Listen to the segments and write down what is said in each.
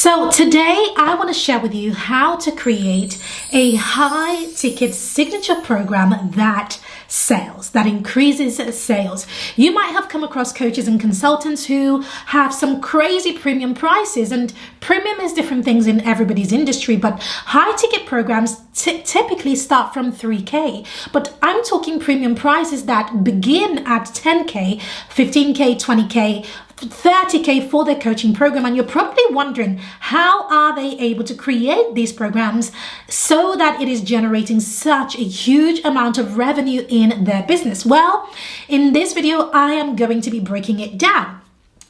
So today I want to share with you how to create a high ticket signature program that sells, that increases sales. You might have come across coaches and consultants who have some crazy premium prices, and premium is different things in everybody's industry, but high ticket programs typically start from 3K. But I'm talking premium prices that begin at 10K, 15K, 20K, 30K for their coaching program. And you're probably wondering, how are they able to create these programs so that it is generating such a huge amount of revenue in their business? Well, in this video, I am going to be breaking it down.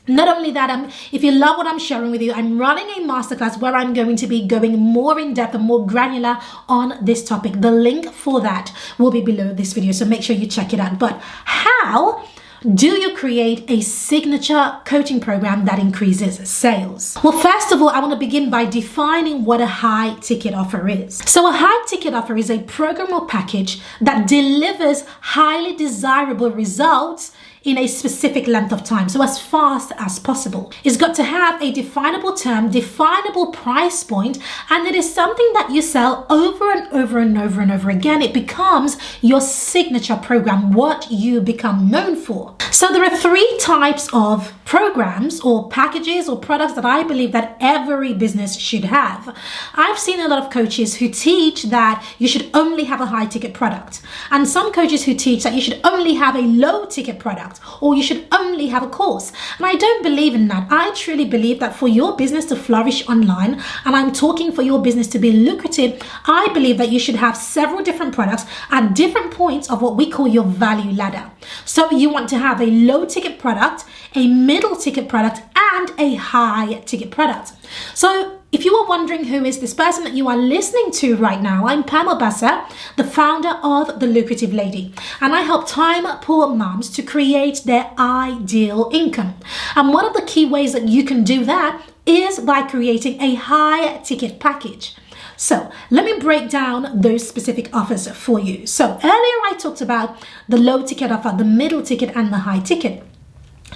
Not only that, if you love what I'm sharing with you, I'm running a masterclass where I'm going to be going more in depth and more granular on this topic. The link for that will be below this video, so make sure you check it out. But how do you create a signature coaching program that increases sales? Well, first of all, I want to begin by defining what a high ticket offer is. So a high ticket offer is a program or package that delivers highly desirable results in a specific length of time, so as fast as possible. It's got to have a definable term, definable price point, and it is something that you sell over and over and over and over again. It becomes your signature program, what you become known for. So there are three types of programs or packages or products that I believe that every business should have. I've seen a lot of coaches who teach that you should only have a high ticket product, and some coaches who teach that you should only have a low ticket product, or you should only have a course. And I don't believe in that. I truly believe that for your business to flourish online, and I'm talking for your business to be lucrative, I believe that you should have several different products at different points of what we call your value ladder. So you want to have a low ticket product, a middle ticket product, and a high ticket product. So if you are wondering who is this person that you are listening to right now, I'm Pam Obasa, the founder of The Lucrative Lady, and I help time-poor moms to create their ideal income. And one of the key ways that you can do that is by creating a high ticket package. So let me break down those specific offers for you. So earlier I talked about the low ticket offer, the middle ticket, and the high ticket.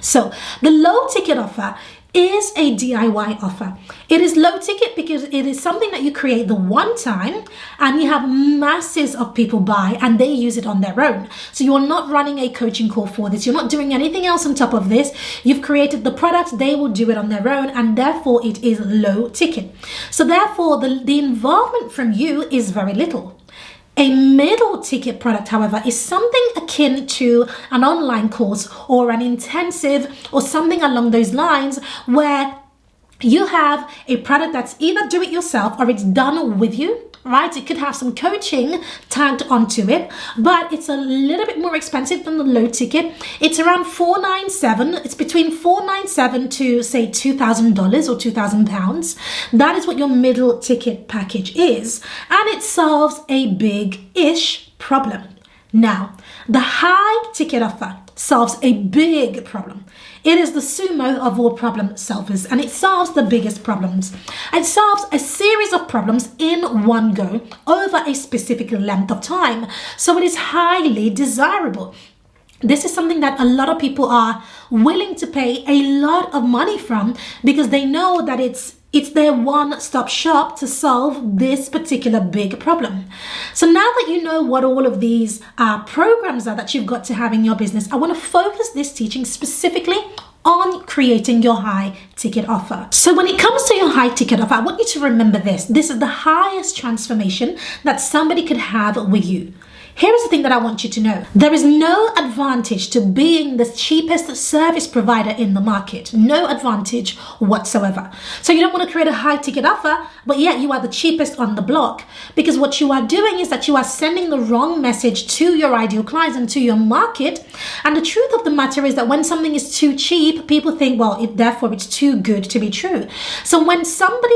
So the low ticket offer is a DIY offer. It is low ticket because it is something that you create the one time and you have masses of people buy and they use it on their own. So you're not running a coaching call for this. You're not doing anything else on top of this. You've created the product, they will do it on their own, and therefore it is low ticket. So therefore the involvement from you is very little. A middle ticket product, however, is something akin to an online course or an intensive or something along those lines, where you have a product that's either do it yourself or it's done with you, right? It could have some coaching tagged onto it, but it's a little bit more expensive than the low ticket. It's around $497. It's between $497 to say $2,000 or £2,000. That is what your middle ticket package is, and it solves a big-ish problem. Now, the high ticket offer solves a big problem. It is the sumo of all problem solvers, and it solves the biggest problems. It solves a series of problems in one go over a specific length of time. So it is highly desirable. This is something that a lot of people are willing to pay a lot of money from, because they know that it's their one-stop shop to solve this particular big problem. So now that you know what all of these programs are that you've got to have in your business, I want to focus this teaching specifically on creating your high ticket offer. So when it comes to your high ticket offer, I want you to remember this. This is the highest transformation that somebody could have with you. Here is the thing that I want you to know. There is no advantage to being the cheapest service provider in the market. No advantage whatsoever. So you don't want to create a high ticket offer, but yet you are the cheapest on the block, because what you are doing is that you are sending the wrong message to your ideal clients and to your market. And the truth of the matter is that when something is too cheap, people think, well, therefore it's too good to be true. So when somebody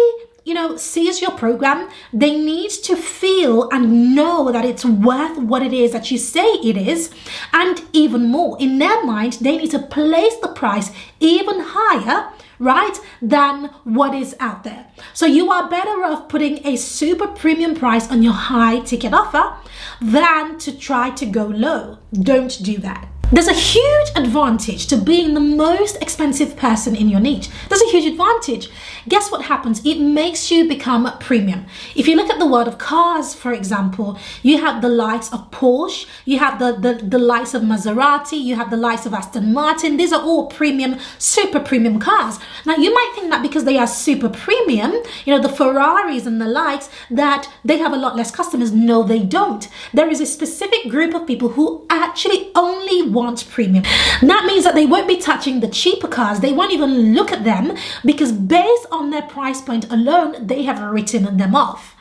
sees your program, they need to feel and know that it's worth what it is that you say it is, and even more. In their mind, they need to place the price even higher, right, than what is out there. So you are better off putting a super premium price on your high ticket offer than to try to go low. Don't do that. There's a huge advantage to being the most expensive person in your niche. There's a huge advantage. Guess what happens? It makes you become premium. If you look at the world of cars, for example, you have the likes of Porsche, you have the likes of Maserati, you have the likes of Aston Martin. These are all premium, super premium cars. Now, you might think that because they are super premium, the Ferraris and the likes, that they have a lot less customers. No, they don't. There is a specific group of people who actually only want premium. That means that they won't be touching the cheaper cars. They won't even look at them because based on their price point alone, they have written them off.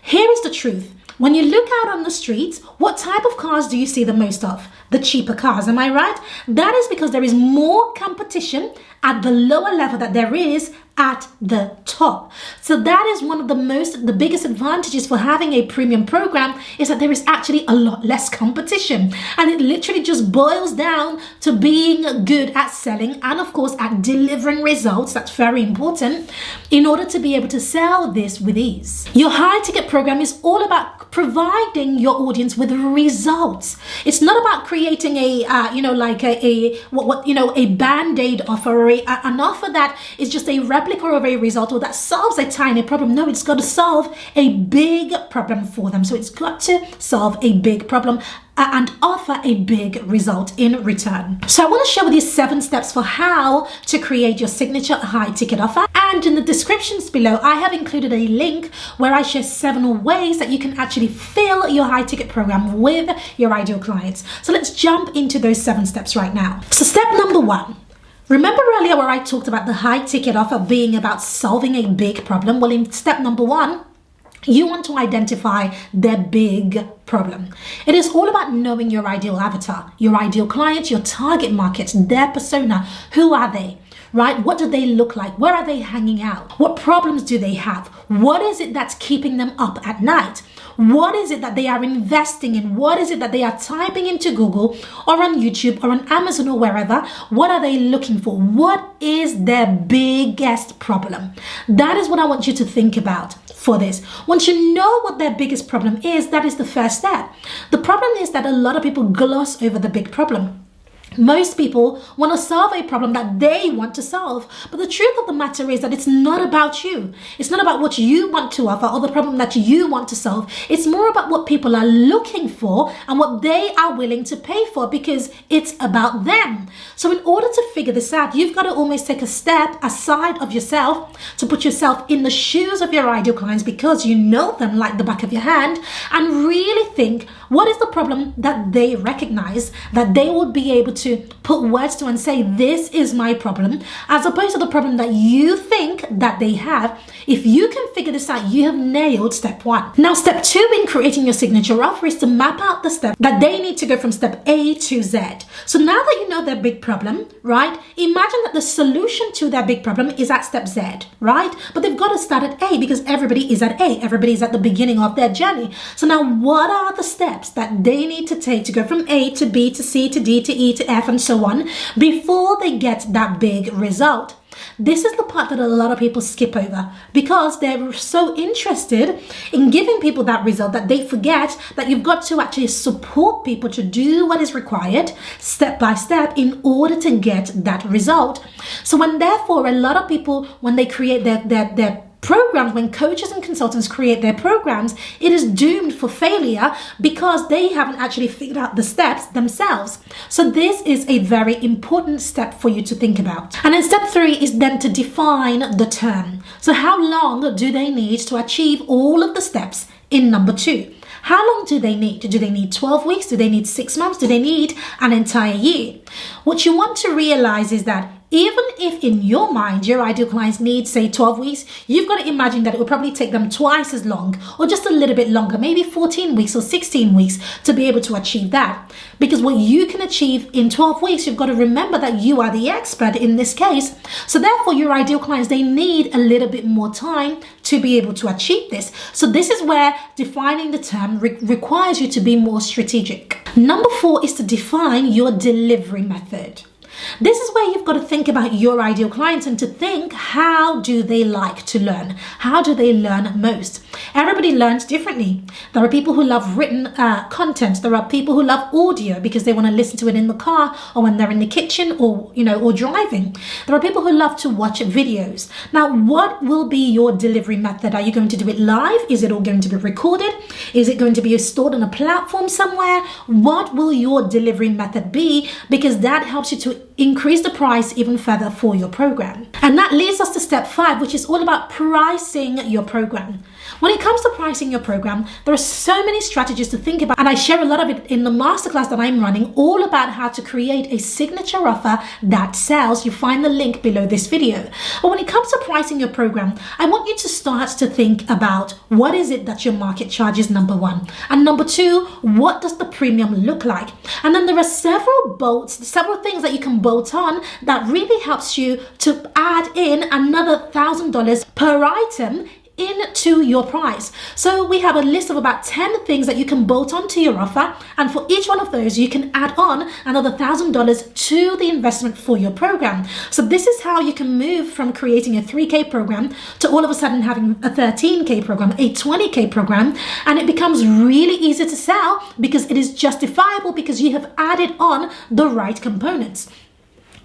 Here is the truth. When you look out on the streets, what type of cars do you see the most of? The cheaper cars, am I right? That is because there is more competition at the lower level that there is at the top. So that is one of the biggest advantages for having a premium program, is that there is actually a lot less competition. And it literally just boils down to being good at selling and of course at delivering results. That's very important in order to be able to sell this with ease. Your high ticket program is all about providing your audience with results. It's not about creating a band-aid offer, or an offer that is just a replica of a result or that solves a tiny problem. No, it's got to solve a big problem for them. So it's got to solve a big problem and offer a big result in return. So I want to share with you 7 steps for how to create your signature high ticket offer. And in the descriptions below, I have included a link where I share 7 ways that you can actually fill your high ticket program with your ideal clients. So let's jump into those 7 steps right now. So step number 1. Remember earlier where I talked about the high ticket offer being about solving a big problem? Well, in step number 1, you want to identify their big problem. It is all about knowing your ideal avatar, your ideal client, your target market, their persona. Who are they? Right? What do they look like? Where are they hanging out? What problems do they have? What is it that's keeping them up at night? What is it that they are investing in? What is it that they are typing into Google or on YouTube or on Amazon or wherever? What are they looking for? What is their biggest problem? That is what I want you to think about for this. Once you know what their biggest problem is, that is the first step. The problem is that a lot of people gloss over the big problem. Most people want to solve a problem that they want to solve. But the truth of the matter is that it's not about you. It's not about what you want to offer or the problem that you want to solve. It's more about what people are looking for and what they are willing to pay for, because it's about them. So in order to figure this out, you've got to almost take a step aside of yourself to put yourself in the shoes of your ideal clients, because you know them like the back of your hand, and really think, what is the problem that they recognize that they would be able to put words to and say, this is my problem, as opposed to the problem that you think that they have. If you can figure this out, you have nailed step 1. Now, step 2 in creating your signature offer is to map out the steps that they need to go from step A to Z. So now that you know their big problem, right? Imagine that the solution to their big problem is at step Z, right? But they've got to start at A because everybody is at A. Everybody is at the beginning of their journey. So now what are the steps that they need to take to go from A to B to C to D to E to F and so on before they get that big result? This is the part that a lot of people skip over because they're so interested in giving people that result that they forget that you've got to actually support people to do what is required step by step in order to get that result. So therefore a lot of people, when they create their programs, when coaches and consultants create their programs, it is doomed for failure because they haven't actually figured out the steps themselves. So this is a very important step for you to think about. And then step 3 is then to define the term. So how long do they need to achieve all of the steps in number 2? How long do they need? Do they need 12 weeks? Do they need 6 months? Do they need an entire year? What you want to realize is that even if in your mind your ideal clients need, say, 12 weeks, you've got to imagine that it will probably take them twice as long or just a little bit longer, maybe 14 weeks or 16 weeks to be able to achieve that. Because what you can achieve in 12 weeks, you've got to remember that you are the expert in this case. So therefore, your ideal clients, they need a little bit more time to be able to achieve this. So this is where defining the term requires you to be more strategic. Number 4 is to define your delivery method. This is where you've got to think about your ideal clients and to think, how do they like to learn? How do they learn most? Everybody learns differently. There are people who love written content. There are people who love audio because they want to listen to it in the car or when they're in the kitchen or driving. There are people who love to watch videos. Now, what will be your delivery method? Are you going to do it live? Is it all going to be recorded? Is it going to be stored on a platform somewhere? What will your delivery method be? Because that helps you to increase the price even further for your program. And that leads us to step 5, which is all about pricing your program. When it comes to pricing your program, there are so many strategies to think about, and I share a lot of it in the masterclass that I'm running, all about how to create a signature offer that sells. You find the link below this video. But when it comes to pricing your program, I want you to start to think about what is it that your market charges, number 1. And number 2, what does the premium look like? And then there are several things that you can bolt on that really helps you to add in another $1,000 per item into your price. So we have a list of about 10 things that you can bolt onto your offer, and for each one of those you can add on another $1,000 to the investment for your program. So this is how you can move from creating a 3K program to all of a sudden having a 13K program, a 20K program, and it becomes really easy to sell because it is justifiable because you have added on the right components.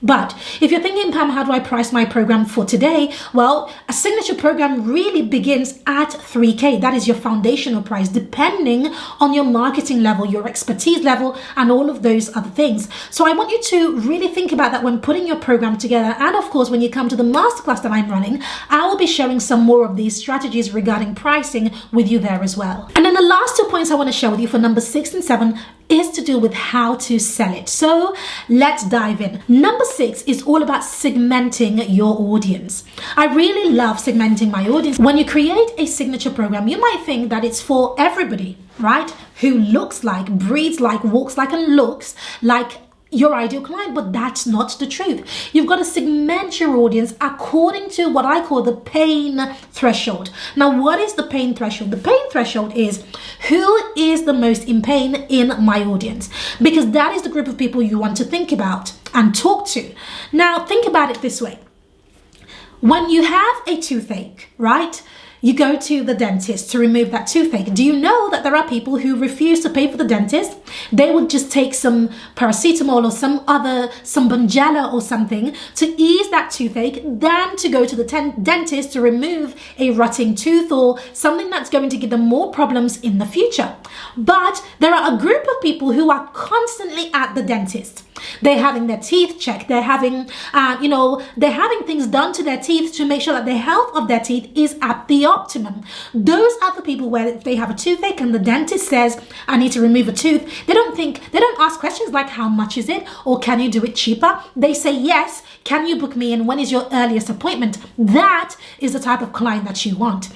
But if you're thinking, Pam, how do I price my program for today? Well, a signature program really begins at 3K. That is your foundational price, depending on your marketing level, your expertise level, and all of those other things. So I want you to really think about that when putting your program together. And of course, when you come to the masterclass that I'm running, I will be sharing some more of these strategies regarding pricing with you there as well. And then the last 2 points I want to share with you for number 6 and 7 is to do with how to sell it. So let's dive in. Number 6 is all about segmenting your audience. I really love segmenting my audience. When you create a signature program, you might think that it's for everybody, right? Who looks like, breathes like, walks like, and looks like your ideal client, but that's not the truth. You've got to segment your audience according to what I call the pain threshold. Now, what is the pain threshold? The pain threshold is who is the most in pain in my audience, because that is the group of people you want to think about and talk to. Now, think about it this way. When you have a toothache, right? You go to the dentist to remove that toothache. Do you know that there are people who refuse to pay for the dentist? They would just take some paracetamol or some Bonjela or something to ease that toothache than to go to the dentist to remove a rotting tooth or something that's going to give them more problems in the future. But there are a group of people who are constantly at the dentist. They're having their teeth checked. They're having, they're having things done to their teeth to make sure that the health of their teeth is at the optimum. Those are the people where if they have a toothache and the dentist says, I need to remove a tooth, they don't ask questions like, how much is it? Or can you do it cheaper? They say, yes, can you book me in? When is your earliest appointment? That is the type of client that you want.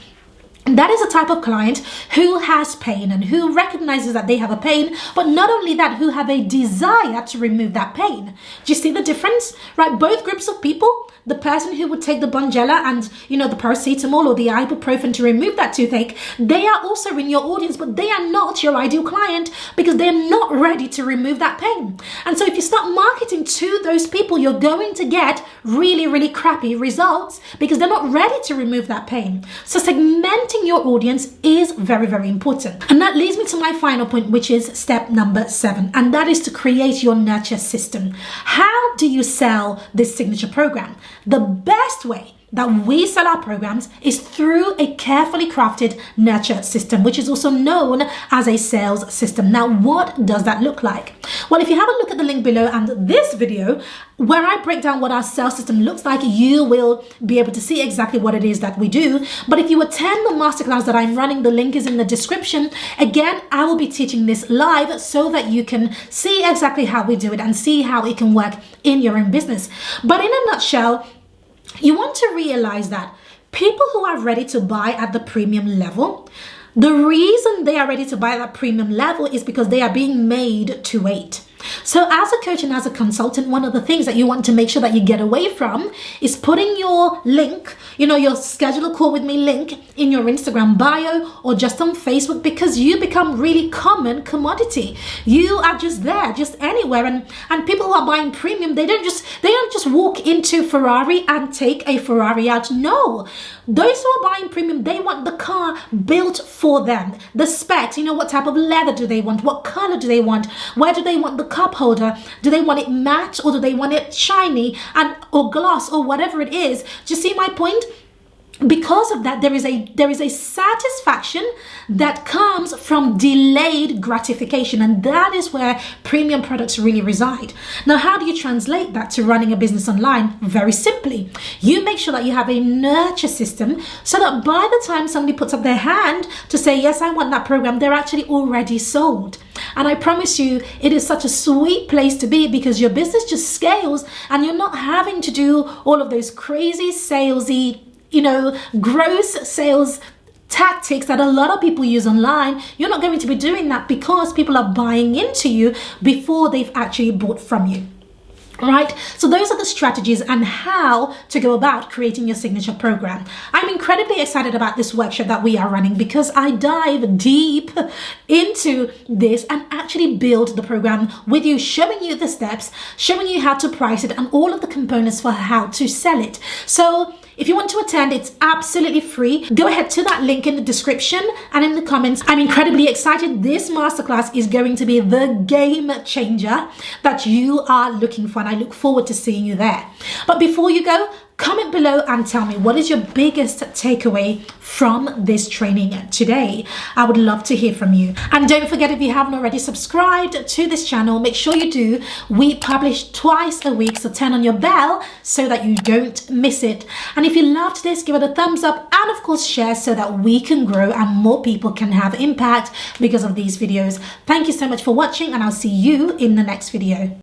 That is a type of client who has pain and who recognizes that they have a pain, but not only that, who have a desire to remove that pain. Do you see the difference? Right? Both groups of people, the person who would take the Bonjela and, the paracetamol or the ibuprofen to remove that toothache, they are also in your audience, but they are not your ideal client because they're not ready to remove that pain. And so if you start marketing to those people, you're going to get really, really crappy results because they're not ready to remove that pain. So segmenting your audience is very, very important. And that leads me to my final point, which is step number 7, and that is to create your nurture system. How do you sell this signature program? The best way that we sell our programs is through a carefully crafted nurture system, which is also known as a sales system. Now, what does that look like? Well, if you have a look at the link below and this video, where I break down what our sales system looks like, you will be able to see exactly what it is that we do. But if you attend the masterclass that I'm running, the link is in the description. Again, I will be teaching this live so that you can see exactly how we do it and see how it can work in your own business. But in a nutshell, you want to realize that people who are ready to buy at the premium level, the reason they are ready to buy at that premium level is because they are being made to wait. So as a coach and as a consultant, one of the things that you want to make sure that you get away from is putting your link, your schedule a call with me link in your Instagram bio or just on Facebook, because you become really common commodity. You are just there, just anywhere. And people who are buying premium, they don't just walk into Ferrari and take a Ferrari out. No, those who are buying premium, they want the car built for them. The specs, what type of leather do they want? What color do they want? Where do they want the cup holder? Do they want it matte or do they want it shiny or gloss or whatever it is? Do you see my point? Because of that, there is a satisfaction that comes from delayed gratification, and that is where premium products really reside. Now, how do you translate that to running a business online? Very simply, you make sure that you have a nurture system so that by the time somebody puts up their hand to say, yes, I want that program, they're actually already sold. And I promise you, it is such a sweet place to be, because your business just scales and you're not having to do all of those crazy salesy, gross sales tactics that a lot of people use online. You're not going to be doing that because people are buying into you before they've actually bought from you. Right? So those are the strategies and how to go about creating your signature program. I'm incredibly excited about this workshop that we are running because I dive deep into this and actually build the program with you, showing you the steps, showing you how to price it and all of the components for how to sell it. So if you want to attend, it's absolutely free. Go ahead to that link in the description and in the comments. I'm incredibly excited. This masterclass is going to be the game changer that you are looking for, and I look forward to seeing you there. But before you go, comment below and tell me, what is your biggest takeaway from this training today? I would love to hear from you. And don't forget, if you haven't already subscribed to this channel, make sure you do. We publish twice a week, so turn on your bell so that you don't miss it. And if you loved this, give it a thumbs up and of course share so that we can grow and more people can have impact because of these videos. Thank you so much for watching, and I'll see you in the next video.